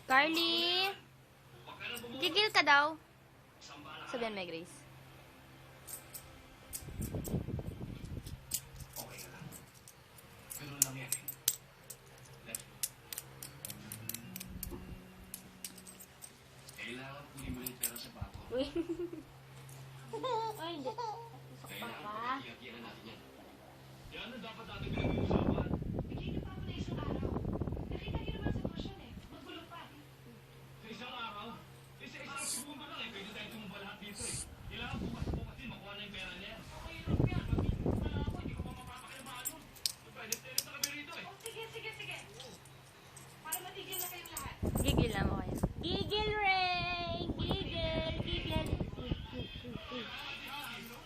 Carly! Gigil ka daw. Sabihan may Grace. Okay ka lang. Ganun lang yan eh. Kailangan kunin mo yung pera sa bako. Uy. Ay, hindi. Sakpan ka. Iyak-iyakan natin yan. Yan ang dapat natin pinag-uusapan. Nagkita pa ako na isang araw. Nakita niyo naman sa sitwasyon eh. Magulo pa. Sa isang araw, isa-isang segundo lang eh. Pwede tayong tumumba lahat dito eh. Kailangan bukas-bukas din makuha na yung pera niya. Okay lang yan. Wala ako, hindi ko pa mapapakinabahan yun. Pwede-pwede na kami rito eh. Oh, sige, sige, sige. Para matigil na kayong lahat. Gigil na mo kayo. Gigil, Ray! Gigil, gigil.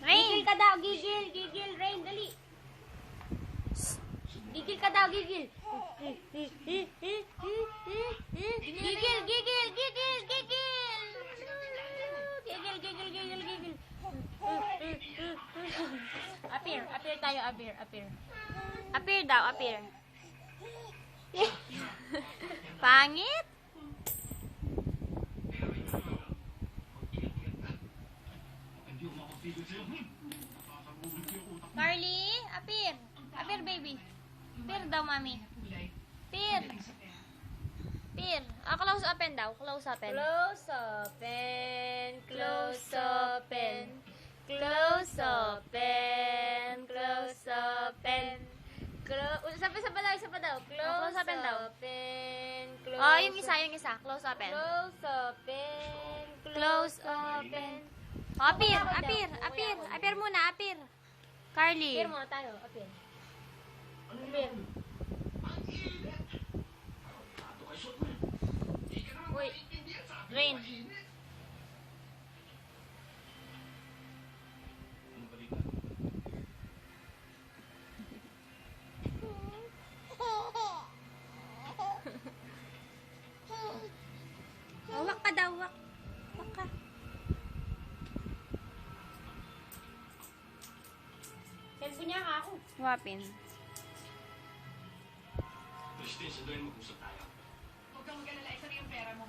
Rain! Gigil ka daw, gigil, gigil, Rain, dali. Gigil ka daw, gigil. Gigil, gigil, gigil, gigil. Gigil, gigil, gigil, gigil. Appear, appear tayo, appear, appear. Appear daw, appear. Pangit? Hindi ko makapigil sa'yo. Nakakagulit ko yung utak. Carly, appear. Appear, baby. Appear daw, mami. Appear. Appear. Close open daw. Close open. Close open, Close open. Close open. Close open. Isa pa daw, isa pa daw. Close open daw. Open, close Oh, yung isa. Close open. Close open, Close open. Oh, appear. Appear. Appear. Appear muna. Appear. Carly. Appear muna tayo, appear. Appear. Uy. Rain. Ano balita? Wak ka daw. Wak. Wak ka. Cellphone niya ako. Wapin. Christine, sabihin mo kung saan tayo. Huwag kang mag-alala. Isa na yung pera mo.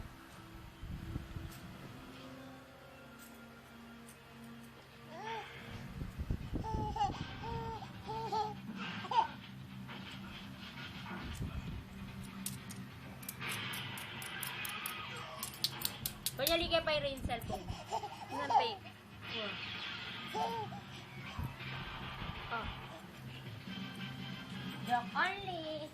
Kunyali kay pa yung cellphone. Isang fake. Oh. Joke only.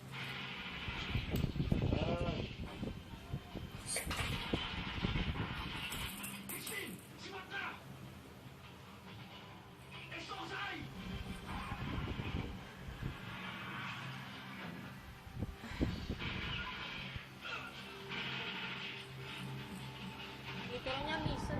Christine! Si Magda! Estosay! Dito rin niya miso.